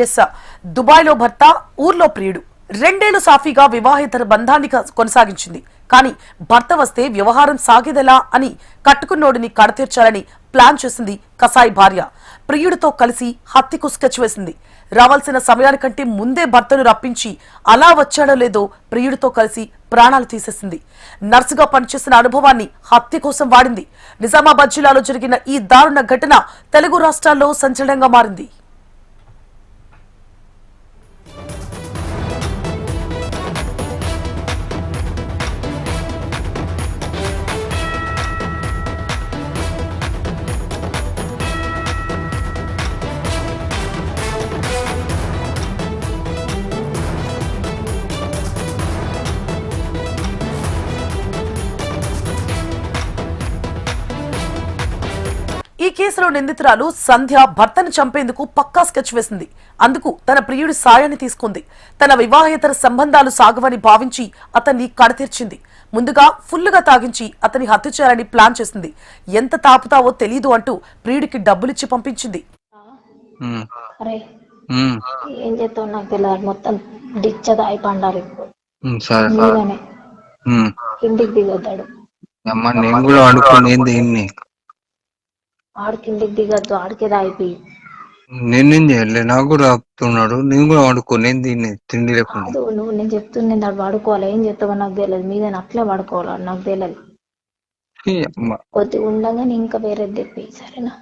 Yes దుబాయ్లో భర్త ఊర్లో ప్రియుడు 2 ఏళ్లు సాఫీగా వివాహేతర బంధాన్ని కొనసాగించింది. కానీ భర్త వస్తే వ్యవహారం సాగేదెలా అని కట్టుకున్నోడిని కడతీర్చాలని ప్లాన్ చేసింది కసాయి భార్య. ప్రియుడితో కలిసి హత్యకు స్కెచ్ వేసింది. రావాల్సిన సమయానికంటే ముందే భర్తను రప్పించి అలా వచ్చాడో లేదో ప్రియుడితో కలిసి ప్రాణాలు తీసేసింది. నర్సుగా పనిచేసిన అనుభవాన్ని హత్య కోసం వాడింది. నిజామాబాద్ జిల్లాలో జరిగిన ఈ దారుణ ఘటన తెలుగు రాష్ట్రాల్లో సంచలనంగా మారింది. ఈ కేసులో నిందితురాలు సంధ్య భర్తను చంపేందుకు పక్కా స్కెచ్ వేసింది. అందుకు తన ప్రియుడి సాయాన్ని తీసుకుంది. తన వివాహేతర సంబంధాలు సాగవని భావించి అతన్ని కడతీర్చింది. ముందుగా ఫుల్లుగా తాగించి అతని హత్య చేయాలని ప్లాన్ చేసింది. ఎంత తాపుతావో తెలీదు అంటూ ప్రియుడికి డబ్బులిచ్చి పంపించింది. ఏం చేస్తావు నాకు తెలియదు, మొత్తం డిచ్చగా అయిపోండాలి. ఇంటికి దిగొద్దాడు, ఆడు కిందికి దిగద్దు, ఆడికేదా అయిపోయి నేనేం చేయలే, నాకు కూడా ఆపుతున్నాడు. నేను కూడా వాడుకో, నేను దీన్ని తిండి లేకుండా నువ్వు నేను చెప్తున్నా వాడుకోవాలి. ఏం చేస్తావో నాకు తెలియదు, మీద అట్లే వాడుకోవాలి, నాకు తెలియదు. కొద్ది ఉండగానే ఇంకా వేరే తెప్పి, సరేనా?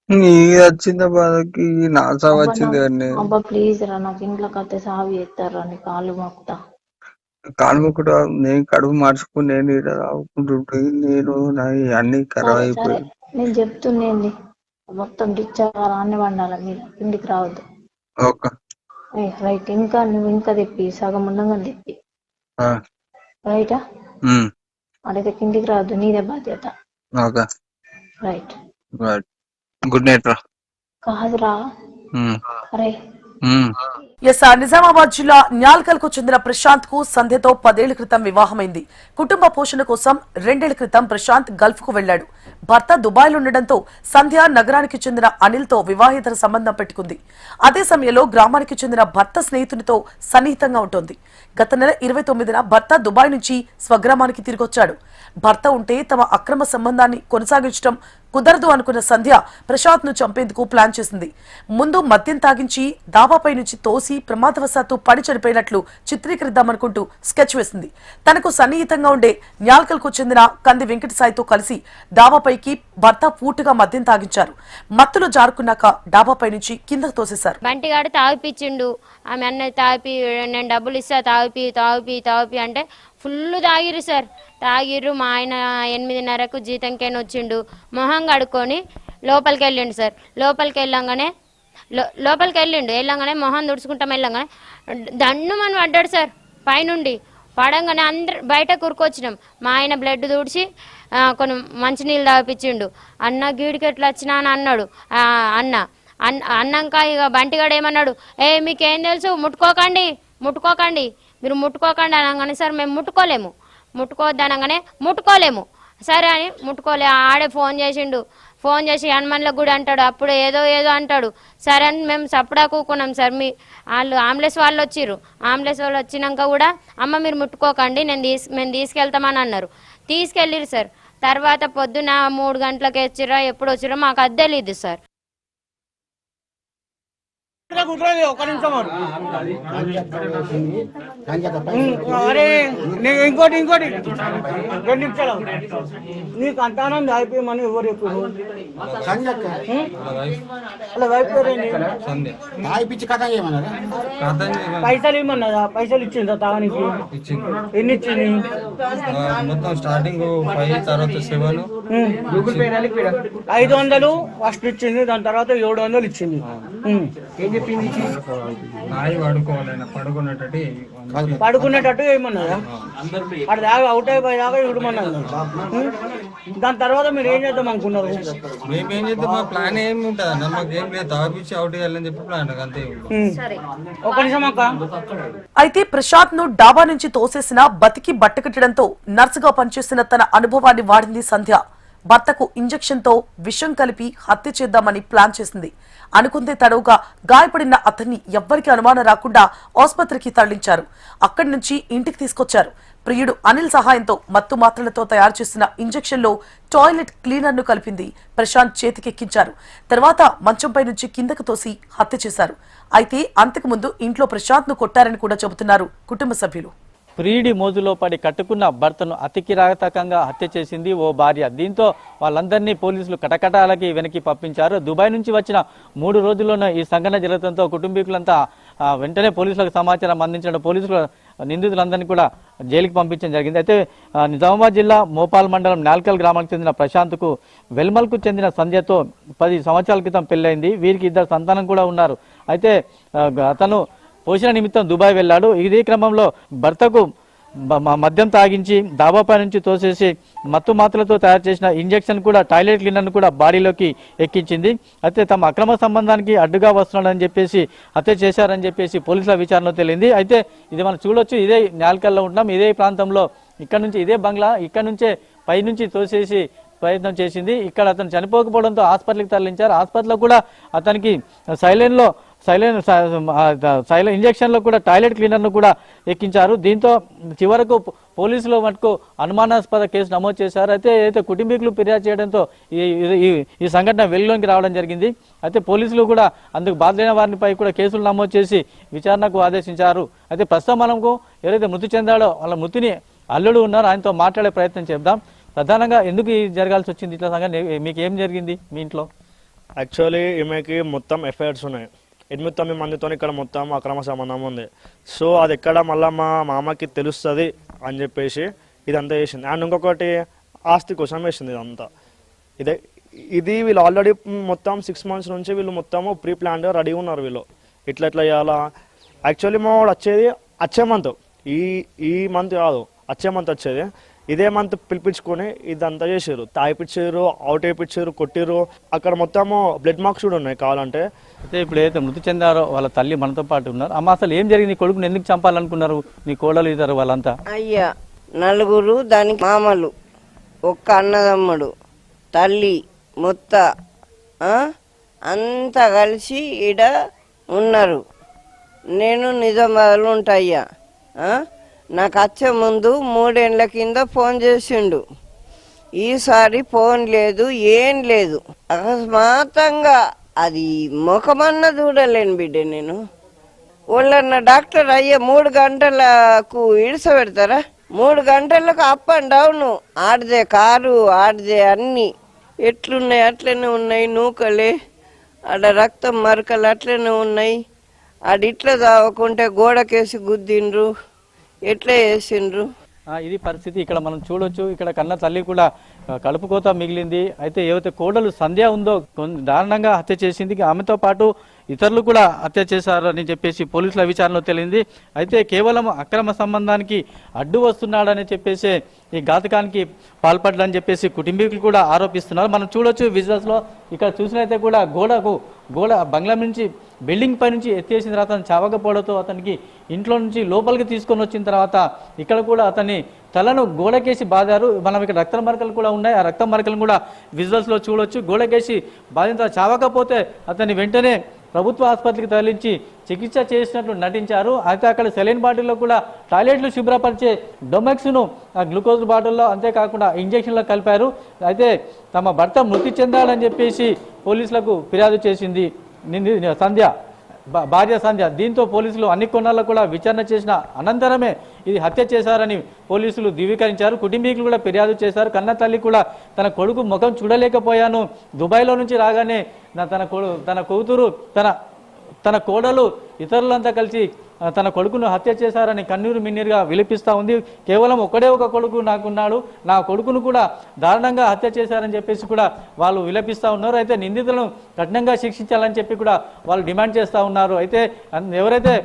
నీ వచ్చింద బాధకి నా సాగు వచ్చింది. అబ్బా ప్లీజ్ రా, నాకు ఇంట్లోకి వస్తే సాగు చేస్తారా, నీ కాళ్ళు మొక్కుతా. కాలు మొక్కుట నేను కడుపు మార్చుకుని నేను ఇక్కడ ఆవుకుంటుంటే నేను అన్ని ఖరాబ్ అయిపోయి. నేను చెప్తుండేంది, మొత్తం డిచ్చాగా అన్ని వండాలి, మీరు ఇంటికి రావద్దు. రైట్, ఇంకా నువ్వు ఇంకా తెప్పి, సగం ఉండగా తెప్పి, రైటా? అడైతే ఇంటికి రావద్దు, నీదే బాధ్యత. రైట్, గుడ్ నైట్ రా. కాదురా, అరే నిజామాబాద్ జిల్లా న్యాల్కల్ కు చెందిన ప్రశాంత్ కు సంధ్యతో 10 ఏళ్ల క్రితం వివాహమైంది. కుటుంబ పోషణ కోసం 2 ఏళ్ల క్రితం ప్రశాంత్ గల్ఫ్ కు వెళ్లాడు. భర్త దుబాయ్లో ఉండడంతో సంధ్య నగరానికి చెందిన అనిల్ తో వివాహేతర సంబంధం పెట్టుకుంది. అదే సమయంలో గ్రామానికి చెందిన భర్త స్నేహితునితో సన్నిహితంగా ఉంటుంది. గత నెల 29న భర్త దుబాయ్ నుంచి స్వగ్రామానికి తిరిగొచ్చాడు. భర్త ఉంటే తమ అక్రమ సంబంధాన్ని కొనసాగించడం కుదరదు అనుకున్న సంధ్య ప్రశాంత్ ను చంపేందుకు ప్లాన్ చేసింది. ముందు మద్యం తాగించి దాబాపై నుంచి తోసి ప్రమాదవశాత్తు పడి చనిపోయినట్లు చిత్రీకరిద్దామనుకుంటూ స్కెచ్ వేసింది. తనకు సన్నిహితంగా ఉండే న్యాల్కల్ కు చెందిన కంది వెంకటసాయితో కలిసి డాబాపైకి భర్త పూర్తిగా మద్యం తాగించారు. మత్తులో జారుకున్నాక డాబాపై నుంచి కిందకు తోసేశారు. బంటిగాడు తాగిపిచ్చిండు, ఆమె అన్న తాగిపి, నేను డబ్బులు ఇస్తా, తాగిపి అంటే ఫుల్ తాగిర్రు సార్. తాగిర్రు. మా ఆయన 8:30కు జీతంకైనా వచ్చిండు. మొహం కడుక్కొని లోపలికి వెళ్ళిండు సార్. లోపలికి వెళ్ళంగానే మొహం తుడుచుకుంటాం వెళ్ళంగానే దండు మనం పడ్డాడు సార్. పైనుండి పడంగానే అందరు బయట కురుకొచ్చినాం. మా ఆయన బ్లడ్ తుడిచి కొన్ని మంచినీళ్ళు తాగిపించిండు. అన్న గీడికి ఎట్లా వచ్చినా అని అన్నాడు. అన్నాక ఇక బంటిగాడు ఏమన్నాడు, మీకేం తెలుసు, ముట్టుకోకండి మీరు ముట్టుకోకండి అనగానే, సార్ మేము ముట్టుకోవద్దు అనగానే ముట్టుకోలేము సరే అని ముట్టుకోలే. ఆడే ఫోన్ చేసి హనుమాన్లకు కూడా అంటాడు, అప్పుడు ఏదో అంటాడు. సరే అని మేము సప్పుడా కూకున్నాం సార్. వాళ్ళు ఆంబులెన్స్ వాళ్ళు వచ్చిర్రు. ఆంబులెన్స్ వాళ్ళు వచ్చినాక కూడా అమ్మ మీరు ముట్టుకోకండి, మేము తీసుకెళ్తామని అన్నారు. తీసుకెళ్ళిరు సార్. తర్వాత పొద్దున 3 గంటలకు వచ్చిర్రా ఎప్పుడు వచ్చిర్రో మాకు అది తెలీదు సార్. ఒక నిమిషం అరే ఇంకోటి 2 నిమిషాలు నీకు అంటానండి అయిపోయమని ఎవరు చెప్పారు? పైసలు ఇవ్వమన్నదా? పైసలు ఇచ్చిందా తాగనికి? ఎన్ని ఇచ్చింది? మొత్తం స్టార్టింగ్ 5, తర్వాత 7, 500 ఫస్ట్ ఇచ్చింది. దాని తర్వాత 700 ఇచ్చింది. పడుకునేటట్టు ఏమన్నదా? అది దాకా అవుట్ అయిపోయేదాకా ఇవ్వమన్నది. దాని తర్వాత మీరు ఏం చేద్దాం అనుకున్నారు? మేమేం చేద్దాం, మా ప్లాన్ ఏమి ఉంటుంది అన్న, మాకేం లేదు, తాగిపించి అవుట్ చేయాలని చెప్పి ప్లాన్ అంతే. ఒక నిమిషం అక్క. అయితే ప్రశాంత్ ను డాబా నుంచి తోసేసిన బతికి బట్టకట్టడంతో నర్సుగా పనిచేసిన తన అనుభవాన్ని వాడింది సంధ్య. భర్తకు ఇంజెక్షన్ తో విషం కలిపి హత్య చేద్దామని ప్లాన్ చేసింది. అనుకుందే తడవుగా గాయపడిన అతన్ని ఎవ్వరికీ అనుమానం రాకుండా ఆసుపత్రికి తరలించారు. అక్కడి నుంచి ఇంటికి తీసుకొచ్చారు. ప్రియుడు అనిల్ సహాయంతో మత్తు మాత్రలతో తయారు చేసిన ఇంజెక్షన్లో టాయిలెట్ క్లీనర్ ను కలిపింది ప్రశాంత్ చేతికెక్కించారు. తర్వాత మంచంపై నుంచి కిందకు తోసి హత్య చేశారు. అయితే అంతకు ముందు ఇంట్లో ప్రశాంత్ ను కొట్టారని కూడా చెబుతున్నారు కుటుంబ సభ్యులు. ప్రియుడి మోజులో పడి కట్టుకున్న భర్తను అతి కిరాతకంగా హత్య చేసింది ఓ భార్య. దీంతో వాళ్ళందరినీ పోలీసులు కటకటాలకి వెనక్కి పంపించారు. దుబాయ్ నుంచి వచ్చిన 3 రోజుల్లోనే ఈ సంఘటన జరగడంతో కుటుంబీకులంతా వెంటనే పోలీసులకు సమాచారం అందించడం, పోలీసులు నిందితులందరినీ కూడా జైలుకి పంపించడం జరిగింది. అయితే నిజామాబాద్ జిల్లా మోపాల్ మండలం నాల్కల్ గ్రామానికి చెందిన ప్రశాంత్కు వెల్మల్కు చెందిన సంధ్యతో 10 సంవత్సరాల క్రితం పెళ్ళైంది. వీరికి 2 సంతానం కూడా ఉన్నారు. అయితే అతను పోషణ నిమిత్తం దుబాయ్ వెళ్ళాడు. ఇదే క్రమంలో భర్తకు మద్యం తాగించి దాబాపై నుంచి తోసేసి మత్తు మాత్రలతో తయారు చేసిన ఇంజెక్షన్ కూడా టాయిలెట్ క్లీనర్ను కూడా బాడీలోకి ఎక్కించింది. అయితే తమ అక్రమ సంబంధానికి అడ్డుగా వస్తున్నాడని చెప్పేసి హత్య చేశారని చెప్పేసి పోలీసుల విచారణలో తేలింది. అయితే ఇది మనం చూడొచ్చు, ఇదే నాల్కల్లో ఉంటున్నాం, ఇదే ప్రాంతంలో, ఇక్కడ నుంచి ఇదే బంగ్లా, ఇక్కడ నుంచే పైనుంచి తోసేసి ప్రయత్నం చేసింది. ఇక్కడ అతను చనిపోకపోవడంతో హాస్పిటల్కి తరలించారు. హాస్పిటల్లో కూడా అతనికి సైలెన్ ఇంజెక్షన్లో కూడా టాయిలెట్ క్లీనర్ను కూడా ఎక్కించారు. దీంతో చివరకు పోలీసులు మటుకు అనుమానాస్పద కేసు నమోదు చేశారు. అయితే కుటుంబీకులు ఫిర్యాదు చేయడంతో ఈ సంఘటన వెలుగులోకి రావడం జరిగింది. అయితే పోలీసులు కూడా అందుకు బాధ్యులైన వారిపై కూడా కేసులు నమోదు చేసి విచారణకు ఆదేశించారు. అయితే ప్రస్తుతం మనకు ఎవరైతే మృతి చెందాడో వాళ్ళ మృతిని అల్లుడు ఉన్నారో ఆయనతో మాట్లాడే ప్రయత్నం చేద్దాం. ప్రధానంగా ఎందుకు జరగాల్సి వచ్చింది ఇట్లా సంఘటన? మీకు ఏం జరిగింది మీ ఇంట్లో? యాక్చువల్లీ ఈమెకి మొత్తం ఎఫ్ఐఆర్స్ ఉన్నాయి. 8 మందితో ఇక్కడ మొత్తం అక్రమ సంబంధం ఉంది. సో అది ఎక్కడ మళ్ళీ మా మామకి తెలుస్తుంది అని చెప్పేసి ఇదంతా చేసింది. అండ్ ఇంకొకటి ఆస్తి కోసం వేసింది ఇదంతా. ఇది వీళ్ళు ఆల్రెడీ మొత్తం 6 months నుంచి వీళ్ళు మొత్తము ప్రీ ప్లాన్గా రెడీ ఉన్నారు. వీళ్ళు ఇట్లా చేయాలా. యాక్చువల్లీ మా వాడు వచ్చే మంత్, ఈ మంత్ కాదు, వచ్చే మంత్ వచ్చేది. ఇదే మంత్ పిలిపించుకొని ఇదంతా చేసారు. తాగిపించారు, అవుట్ అయిపించారు, కొట్టిరు. అక్కడ మొత్తము బ్లడ్ మార్క్స్ కూడా ఉన్నాయి కావాలంటే. అయితే ఇప్పుడు ఏదైతే మృతి చెందారో వాళ్ళ తల్లి మనతో పాటు ఉన్నారు. అమ్మ, అసలు ఏం జరిగింది? కొడుకుని ఎందుకు చంపాలనుకున్నారు? నీ కోడలు ఇద్దరు వాళ్ళంతా? అయ్యా, 4 దానికి మామలు, ఒక్క అన్నదమ్ముడు, తల్లి మొత్త అంతా కలిసి ఈడ ఉన్నారు. నేను నిజామాబాద్లో ఉంటాయ్యా. నాకు వచ్చే ముందు 3 ఏళ్ల కింద ఫోన్ చేసిండు. ఈసారి ఫోన్ లేదు, ఏం లేదు. అకస్మాత్తంగా అది ముఖమన్న చూడలేను బిడ్డ. నేను వాళ్ళన్న డాక్టర్ అయ్యే 3 గంటలకు ఇడిస పెడతారా? 3 గంటలకు అప్ అండ్ డౌన్. ఆడదే కారు, ఆడదే అన్నీ ఎట్లున్నాయి అట్లనే ఉన్నాయి. నూకలే ఆడ రక్తం మరకలు అట్లనే ఉన్నాయి. ఆడిట్లా తాగకుంటే గోడకేసి గుద్దిండ్రు, ఎట్లా చేసిండ్రు. ఇది పరిస్థితి. ఇక్కడ మనం చూడొచ్చు, ఇక్కడ కన్న తల్లి కూడా కడుపు కోత మిగిలింది. అయితే ఏవైతే కోడలు సంధ్య ఉందో దారుణంగా హత్య చేసింది. ఆమెతో పాటు ఇతరులు కూడా హత్య చేశారని చెప్పేసి పోలీసుల విచారణలో తెలిసింది. అయితే కేవలం అక్రమ సంబంధానికి అడ్డు వస్తున్నాడని చెప్పేసి ఈ ఘాతకానికి పాల్పడ్డని చెప్పేసి కుటుంబీకులు కూడా ఆరోపిస్తున్నారు. మనం చూడొచ్చు విజువల్స్లో. ఇక్కడ చూసినైతే కూడా గోడ బంగ్లా నుంచి బిల్డింగ్ పై నుంచి ఎత్తేసిన తర్వాత అతను చావకపోవడంతో అతనికి ఇంట్లో నుంచి లోపలికి తీసుకొని వచ్చిన తర్వాత ఇక్కడ కూడా అతన్ని తలను గోడకేసి బాదారు. మనం ఇక్కడ రక్త మరకలు కూడా ఉన్నాయి. ఆ రక్త మరకలను కూడా విజువల్స్లో చూడొచ్చు. గోడకేసి బాధిత చావకపోతే అతన్ని వెంటనే ప్రభుత్వ ఆసుపత్రికి తరలించి చికిత్స చేసినట్లు నటించారు. అయితే అక్కడ సెలైన్ బాటిల్లో కూడా టాయిలెట్లు శుభ్రపరిచే డొమెక్స్ను ఆ గ్లూకోజ్ బాటిల్లో, అంతేకాకుండా ఇంజక్షన్లో కలిపారు. అయితే తమ భర్త మృతి చెందాలని చెప్పేసి పోలీసులకు ఫిర్యాదు చేసింది భార్య సంధ్య. దీంతో పోలీసులు అన్ని కోణాల్లో కూడా విచారణ చేసిన అనంతరమే ఇది హత్య చేశారని పోలీసులు ధృవీకరించారు. కుటుంబీకులు కూడా ఫిర్యాదు చేశారు. కన్న తల్లి కూడా తన కొడుకు ముఖం చూడలేకపోయాను, దుబాయ్లో నుంచి రాగానే తన కూతురు తన కోడలు ఇతరులంతా కలిసి తన కొడుకును హత్య చేశారని కన్నీరు మిన్నీరుగా విలిపిస్తూ ఉంది. కేవలం ఒకడే ఒక కొడుకు నాకున్నాడు, నా కొడుకును కూడా దారుణంగా హత్య చేశారని చెప్పేసి కూడా వాళ్ళు విలపిస్తూ ఉన్నారు. అయితే నిందితులను కఠినంగా శిక్షించాలని చెప్పి కూడా వాళ్ళు డిమాండ్ చేస్తూ ఉన్నారు. అయితే ఎవరైతే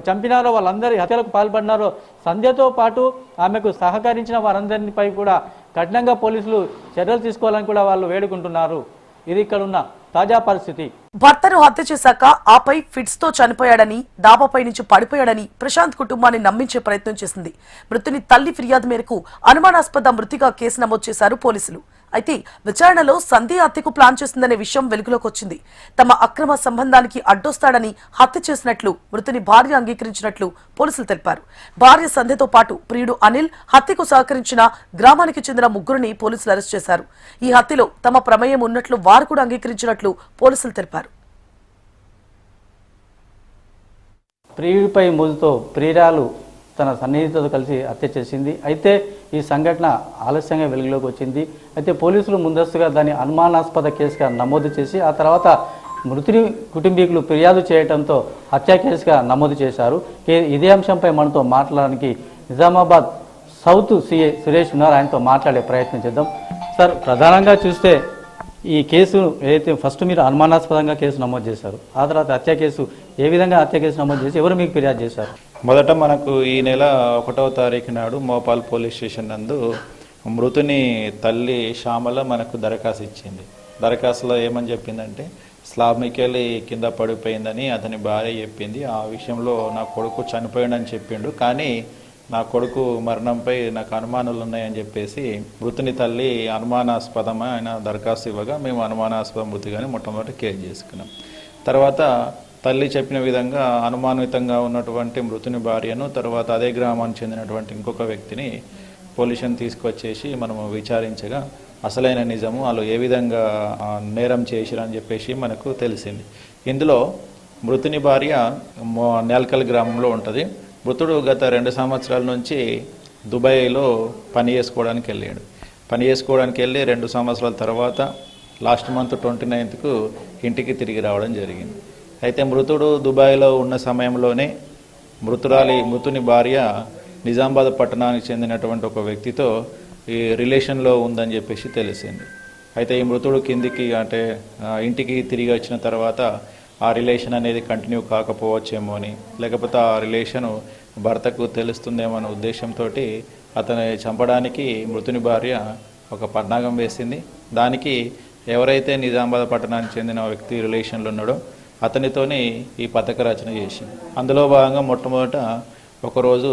చంపినారో వాళ్ళందరి హత్యలకు పాల్పడినారో సంధ్యతో పాటు ఆమెకు సహకరించిన వారందరిపై కూడా కఠినంగా పోలీసులు చర్యలు తీసుకోవాలని కూడా వాళ్ళు వేడుకుంటున్నారు. ఇది ఇక్కడ ఉన్న తాజా పరిస్థితి. భర్తను హత్య చేశాక ఆపై ఫిట్స్ తో చనిపోయాడని, డాబాపై నుంచి పడిపోయాడని ప్రశాంత్ కుటుంబాన్ని నమ్మించే ప్రయత్నం చేసింది. మృతుని తల్లి ఫిర్యాదు మేరకు అనుమానాస్పద మృతిగా కేసు నమోదు చేశారు పోలీసులు. అయితే విచారణలో సంధ్య హత్యకు ప్లాన్ చేసిందనే విషయం వెలుగులోకి వచ్చింది. తమ అక్రమ సంబంధానికి అడ్డొస్తాడని హత్య చేసినట్లు మృతుని భార్య అంగీకరించినట్లు పోలీసులు తెలిపారు. భార్య సంధ్యతో పాటు ప్రియుడు అనిల్ హత్యకు సహకరించిన గ్రామానికి చెందిన ముగ్గురిని పోలీసులు అరెస్ట్ చేశారు. ఈ హత్యలో తమ ప్రమేయం ఉన్నట్లు వారు కూడా అంగీకరించినట్లు పోలీసులు తెలిపారు. ప్రియుడిపై మోజుతో ప్రియురాలు తన సన్నిహితులతో కలిసి హత్య చేసింది. అయితే ఈ సంఘటన ఆలస్యంగా వెలుగులోకి వచ్చింది. అయితే పోలీసులు ముందస్తుగా దాన్ని అనుమానాస్పద కేసుగా నమోదు చేసి ఆ తర్వాత మృతుని కుటుంబీకులు ఫిర్యాదు చేయడంతో హత్య కేసుగా నమోదు చేశారు. ఇదే అంశంపై మనతో మాట్లాడడానికి నిజామాబాద్ సౌత్ సిఐ సురేష్ ఉన్నారు. ఆయనతో మాట్లాడే ప్రయత్నం చేద్దాం. సార్, ప్రధానంగా చూస్తే ఈ కేసు ఏదైతే ఫస్ట్ మీరు అనుమానాస్పదంగా కేసు నమోదు చేశారు, ఆ తర్వాత హత్య కేసు ఏ విధంగా హత్య కేసు నమోదు చేసి ఎవరు మీకు ఫిర్యాదు చేశారు? మొదట మనకు ఈ నెల 1వ తారీఖు నాడు మోపాల్ పోలీస్ స్టేషన్ నందు మృతుని తల్లి శ్యామల మనకు దరఖాస్తు ఇచ్చింది. దరఖాస్తులో ఏమని చెప్పిందంటే స్లాబ్ మీకెళ్ళి కింద పడిపోయిందని అతని భార్య చెప్పింది. ఆ విషయంలో నా కొడుకు చనిపోయాడని చెప్పిండు, కానీ నా కొడుకు మరణంపై నాకు అనుమానాలు ఉన్నాయని చెప్పేసి మృతుని తల్లి అనుమానాస్పదమైన దరఖాస్తు ఇవ్వగా మేము అనుమానాస్పద మృతిగానే మొట్టమొదటి కేసు చేసుకున్నాం. తర్వాత తల్లి చెప్పిన విధంగా అనుమానితంగా ఉన్నటువంటి మృతుని భార్యను తర్వాత అదే గ్రామానికి చెందినటువంటి ఇంకొక వ్యక్తిని పోలీసుని తీసుకొచ్చేసి మనము విచారించగా అసలైన నిజము వాళ్ళు ఏ విధంగా నేరం చేసిరని చెప్పేసి మనకు తెలిసింది. ఇందులో మృతుని భార్య నేల్కల్ గ్రామంలో ఉంటుంది. మృతుడు గత 2 సంవత్సరాల నుంచి దుబాయ్లో పని చేసుకోవడానికి వెళ్ళాడు. పని చేసుకోవడానికి వెళ్ళి 2 సంవత్సరాల తర్వాత లాస్ట్ మంత్ 29కు ఇంటికి తిరిగి రావడం జరిగింది. అయితే మృతుడు దుబాయ్లో ఉన్న సమయంలోనే మృతుని భార్య నిజామాబాద్ పట్టణానికి చెందినటువంటి ఒక వ్యక్తితో ఈ రిలేషన్లో ఉందని చెప్పేసి తెలిసింది. అయితే ఈ మృతుడు కిందికి అంటే ఇంటికి తిరిగి వచ్చిన తర్వాత ఆ రిలేషన్ అనేది కంటిన్యూ కాకపోవచ్చేమో అని, లేకపోతే ఆ రిలేషను భర్తకు తెలుస్తుందేమో అనే ఉద్దేశంతో అతను చంపడానికి మృతుని భార్య ఒక పన్నాగం వేసింది. దానికి ఎవరైతే నిజామాబాద్ పట్టణానికి చెందిన వ్యక్తి రిలేషన్లో ఉన్నాడో అతనితోని ఈ పథక రచన చేసింది. అందులో భాగంగా మొట్టమొదట ఒకరోజు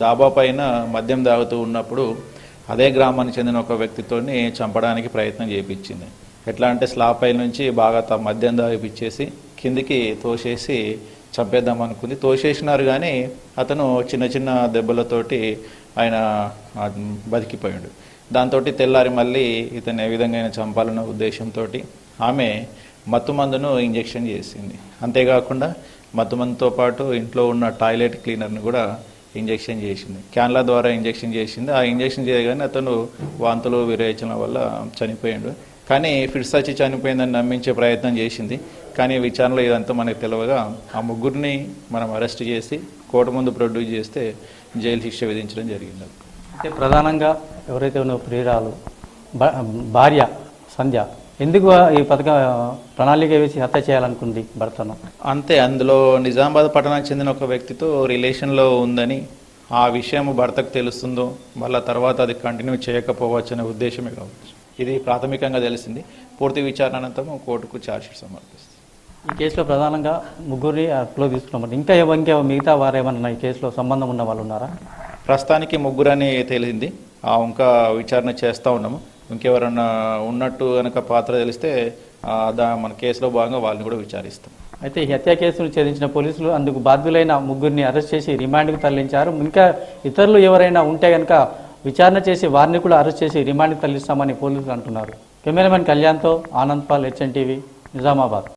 దాబా పైన మద్యం తాగుతూ ఉన్నప్పుడు అదే గ్రామానికి చెందిన ఒక వ్యక్తితోని చంపడానికి ప్రయత్నం చేయించింది. ఎట్లా అంటే స్లాబ్ పై నుంచి బాగా మద్యం తాగిపిచ్చేసి కిందికి తోసేసి చంపేద్దాం అనుకుంది. తోసేసినారు, కానీ అతను చిన్న చిన్న దెబ్బలతోటి ఆయన బతికిపోయాడు. దాంతో తెల్లారి మళ్ళీ ఇతను ఏ విధంగా చంపాలన్న ఉద్దేశంతో ఆమె మత్తుమందును ఇంజెక్షన్ చేసింది. అంతేకాకుండా మత్తుమందుతో పాటు ఇంట్లో ఉన్న టాయిలెట్ క్లీనర్ని కూడా ఇంజెక్షన్ చేసింది. క్యాన్ల ద్వారా ఇంజెక్షన్ చేసింది. ఆ ఇంజెక్షన్ చేయగానే అతను వాంతులు విరేచన వల్ల చనిపోయాడు. కానీ ఫిట్స్ వచ్చి చనిపోయిందని నమ్మించే ప్రయత్నం చేసింది. కానీ విచారణలో ఇదంతా మనకు తెలియగా ఆ ముగ్గురిని మనం అరెస్ట్ చేసి కోర్టు ముందు ప్రొడ్యూస్ చేస్తే జైలు శిక్ష విధించడం జరిగింది. అయితే ప్రధానంగా ఎవరైతే ఉన్న ప్రియురాలు భార్య సంధ్య ఎందుకు ఈ ప్రణాళిక వేసి హత్య చేయాలనుకుంది భర్తను? అంతే, అందులో నిజామాబాద్ పట్టణానికి చెందిన ఒక వ్యక్తితో రిలేషన్లో ఉందని ఆ విషయం భర్తకు తెలుస్తుందో మళ్ళీ తర్వాత అది కంటిన్యూ చేయకపోవచ్చు అనే ఉద్దేశమే కావచ్చు. ఇది ప్రాథమికంగా తెలిసింది. పూర్తి విచారణ అనంతరం కోర్టుకు ఛార్జ్షీట్ సమర్పిస్తుంది. ఈ కేసులో ప్రధానంగా ముగ్గురిని అదుపులో తీసుకున్నాం. ఇంకా మిగతా వారేమన్నా ఈ కేసులో సంబంధం ఉన్న వాళ్ళు ఉన్నారా? ప్రస్తుతానికి ముగ్గురని తెలిసింది. ఇంకా విచారణ చేస్తూ ఉన్నాము. ఇంకెవరన్నా ఉన్నట్టు కనుక పాత్ర తెలిస్తే మన కేసులో భాగంగా వాళ్ళని కూడా విచారిస్తాం. అయితే ఈ హత్య కేసును ఛేదించిన పోలీసులు అందుకు బాధ్యులైన ముగ్గురిని అరెస్ట్ చేసి రిమాండ్కు తరలించారు. ఇంకా ఇతరులు ఎవరైనా ఉంటే కనుక విచారణ చేసి వారిని కూడా అరెస్ట్ చేసి రిమాండ్కి తరలిస్తామని పోలీసులు అంటున్నారు. కెమెరామెన్ కళ్యాణ్తో ఆనంద్ పాల్, HN TV, నిజామాబాద్.